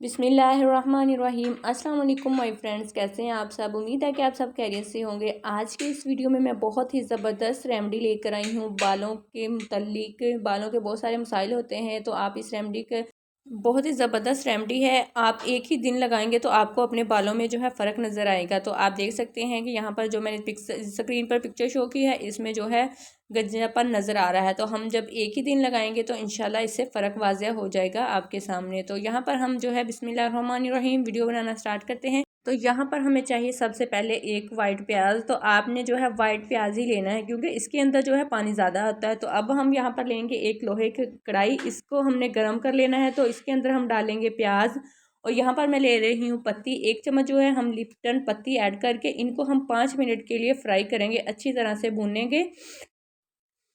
बिस्मिल्लाहिर्रहमानिर्रहीम। अस्सलाम वालेकुम माय फ्रेंड्स, कैसे हैं आप सब। उम्मीद है कि आप सब खैरियत से होंगे। आज के इस वीडियो में मैं बहुत ही ज़बरदस्त रेमेडी लेकर आई हूँ बालों के मुतल्लिक। बालों के बहुत सारे मसाइल होते हैं, तो आप इस रेमेडी के बहुत ही ज़बरदस्त रेमेडी है। आप एक ही दिन लगाएंगे तो आपको अपने बालों में जो है फ़र्क नज़र आएगा। तो आप देख सकते हैं कि यहाँ पर जो मैंने स्क्रीन पर पिक्चर शो की है, इसमें जो है गंजापन नज़र आ रहा है। तो हम जब एक ही दिन लगाएंगे तो इंशाल्लाह इससे फ़र्क वाज़िह हो जाएगा आपके सामने। तो यहाँ पर हम जो है बिस्मिल्लाहिर्रहमानिर्रहीम वीडियो बनाना स्टार्ट करते हैं। तो यहाँ पर हमें चाहिए सबसे पहले एक वाइट प्याज। तो आपने जो है वाइट प्याज ही लेना है, क्योंकि इसके अंदर जो है पानी ज़्यादा होता है। तो अब हम यहाँ पर लेंगे एक लोहे की कढ़ाई, इसको हमने गर्म कर लेना है। तो इसके अंदर हम डालेंगे प्याज, और यहाँ पर मैं ले रही हूँ पत्ती। एक चम्मच जो है हम लिप्टन पत्ती ऐड करके इनको हम 5 मिनट के लिए फ्राई करेंगे, अच्छी तरह से भूनेंगे।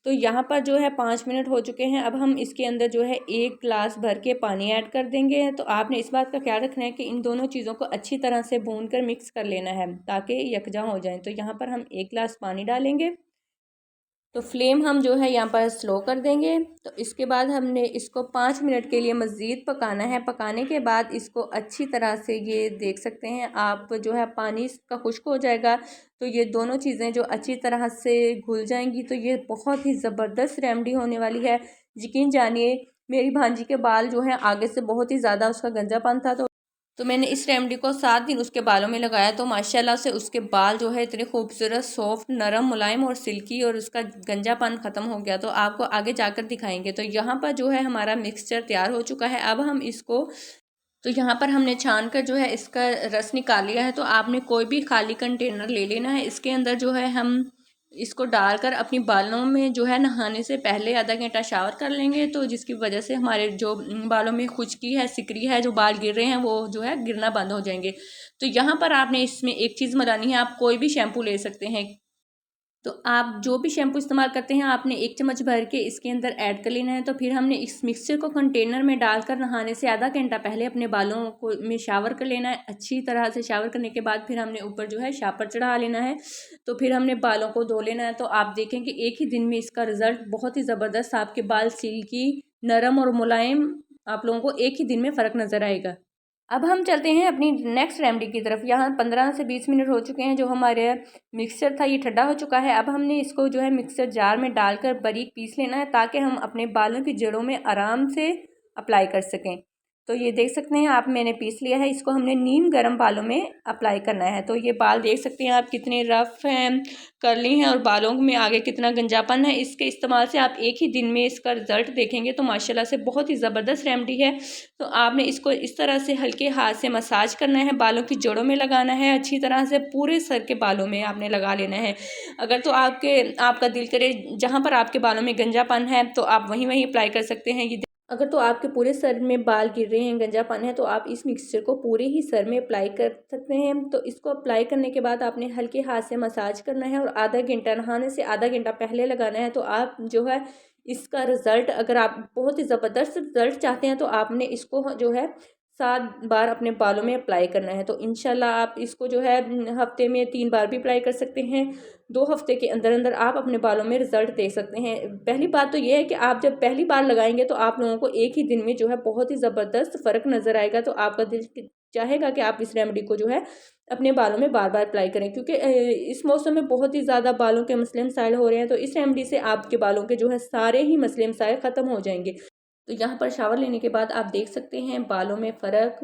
तो यहाँ पर जो है 5 मिनट हो चुके हैं। अब हम इसके अंदर जो है 1 गिलास भर के पानी ऐड कर देंगे। तो आपने इस बात का ख्याल रखना है कि इन दोनों चीज़ों को अच्छी तरह से भून कर मिक्स कर लेना है, ताकि यकजा हो जाए। तो यहाँ पर हम 1 गिलास पानी डालेंगे। तो फ्लेम हम जो है यहाँ पर स्लो कर देंगे। तो इसके बाद हमने इसको 5 मिनट के लिए मज़ीद पकाना है। पकाने के बाद इसको अच्छी तरह से, ये देख सकते हैं आप, जो है पानी इसका खुश्क हो जाएगा। तो ये दोनों चीज़ें जो अच्छी तरह से घुल जाएंगी, तो ये बहुत ही ज़बरदस्त रेमेडी होने वाली है। यकीन जानिए, मेरी भांजी के बाल जो हैं आगे से बहुत ही ज़्यादा उसका गंजापन था। तो मैंने इस रेमेडी को 7 दिन उसके बालों में लगाया, तो माशाल्लाह से उसके बाल जो है इतने खूबसूरत, सॉफ्ट, नरम, मुलायम और सिल्की, और उसका गंजापन ख़त्म हो गया। तो आपको आगे जाकर दिखाएंगे। तो यहाँ पर जो है हमारा मिक्सचर तैयार हो चुका है। अब हम इसको, तो यहाँ पर हमने छान कर जो है इसका रस निकाल लिया है। तो आपने कोई भी खाली कंटेनर ले लेना है। इसके अंदर जो है हम इसको डालकर अपनी बालों में जो है नहाने से पहले आधा घंटा शावर कर लेंगे। तो जिसकी वजह से हमारे जो बालों में खुजकी है, सिकरी है, जो बाल गिर रहे हैं, वो जो है गिरना बंद हो जाएंगे। तो यहाँ पर आपने इसमें एक चीज़ मिलानी है। आप कोई भी शैम्पू ले सकते हैं। तो आप जो भी शैम्पू इस्तेमाल करते हैं, आपने 1 चम्मच भर के इसके अंदर ऐड कर लेना है। तो फिर हमने इस मिक्सचर को कंटेनर में डालकर नहाने से आधा घंटा पहले अपने बालों को में शावर कर लेना है। अच्छी तरह से शावर करने के बाद फिर हमने ऊपर जो है शापर चढ़ा लेना है। तो फिर हमने बालों को धो लेना है। तो आप देखें कि एक ही दिन में इसका रिज़ल्ट बहुत ही ज़बरदस्त, आपके बाल सिल्की, नरम और मुलायम, आप लोगों को एक ही दिन में फ़र्क नज़र आएगा। अब हम चलते हैं अपनी नेक्स्ट रेमेडी की तरफ। यहाँ 15 से 20 मिनट हो चुके हैं। जो हमारे मिक्सचर था ये ठंडा हो चुका है। अब हमने इसको जो है मिक्सचर जार में डालकर बारीक पीस लेना है, ताकि हम अपने बालों की जड़ों में आराम से अप्लाई कर सकें। तो ये देख सकते हैं आप, मैंने पीस लिया है। इसको हमने नीम गर्म बालों में अप्लाई करना है। तो ये बाल देख सकते हैं आप कितने रफ़ हैं, कर्ली हैं, और बालों में आगे कितना गंजापन है। इसके इस्तेमाल से आप एक ही दिन में इसका रिज़ल्ट देखेंगे। तो माशाल्लाह से बहुत ही ज़बरदस्त रेमेडी है। तो आपने इसको इस तरह से हल्के हाथ से मसाज करना है, बालों की जड़ों में लगाना है, अच्छी तरह से पूरे सर के बालों में आपने लगा लेना है। अगर तो आपका दिल करे जहाँ पर आपके बालों में गंजापन है, तो आप वहीं वहीं अप्लाई कर सकते हैं। ये अगर तो आपके पूरे सर में बाल गिर रहे हैं, गंजापन है, तो आप इस मिक्सचर को पूरे ही सर में अप्लाई कर सकते हैं। तो इसको अप्लाई करने के बाद आपने हल्के हाथ से मसाज करना है, और आधा घंटा, नहाने से आधा घंटा पहले लगाना है। तो आप जो है इसका रिज़ल्ट, अगर आप बहुत ही ज़बरदस्त रिज़ल्ट चाहते हैं, तो आपने इसको जो है 7 बार अपने बालों में अप्लाई करना है। तो इंशाल्लाह आप इसको जो है हफ्ते में 3 बार भी अप्लाई कर सकते हैं। 2 हफ्ते के अंदर अंदर आप अपने बालों में रिजल्ट देख सकते हैं। पहली बात तो ये है कि आप जब पहली बार लगाएंगे, तो आप लोगों को एक ही दिन में जो है बहुत ही ज़बरदस्त फ़र्क नज़र आएगा। तो आपका दिल चाहेगा कि आप इस रेमेडी को जो है अपने बालों में बार बार अप्लाई करें, क्योंकि इस मौसम में बहुत ही ज़्यादा बालों के मसले मसाइल हो रहे हैं। तो इस रेमेडी से आपके बालों के जो है सारे ही मसले मसाइल ख़त्म हो जाएंगे। तो यहाँ पर शावर लेने के बाद आप देख सकते हैं बालों में फ़र्क।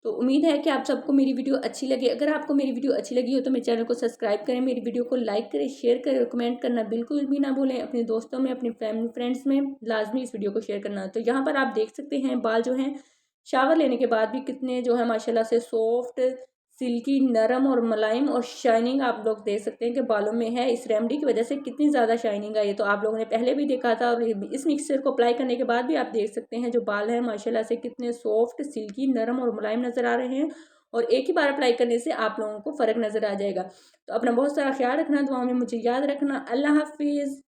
तो उम्मीद है कि आप सबको मेरी वीडियो अच्छी लगी। अगर आपको मेरी वीडियो अच्छी लगी हो तो मेरे चैनल को सब्सक्राइब करें, मेरी वीडियो को लाइक करें, शेयर करें, और कमेंट करना बिल्कुल भी ना भूलें। अपने दोस्तों में, अपनी फैमिली फ्रेंड्स में लाजमी इस वीडियो को शेयर करना। तो यहाँ पर आप देख सकते हैं बाल जो हैं शावर लेने के बाद भी कितने जो है माशाल्लाह से सॉफ्ट, सिल्की, नरम और मुलायम और शाइनिंग आप लोग देख सकते हैं कि बालों में है। इस रेमेडी की वजह से कितनी ज़्यादा शाइनिंग आई है, तो आप लोगों ने पहले भी देखा था। और इस मिक्सचर को अप्लाई करने के बाद भी आप देख सकते हैं जो बाल है माशाल्लाह से कितने सॉफ्ट, सिल्की, नरम और मुलायम नज़र आ रहे हैं। और एक ही बार अप्लाई करने से आप लोगों को फ़र्क नज़र आ जाएगा। तो अपना बहुत सारा ख्याल रखना, दुआ में मुझे याद रखना। अल्लाह हाफिज़।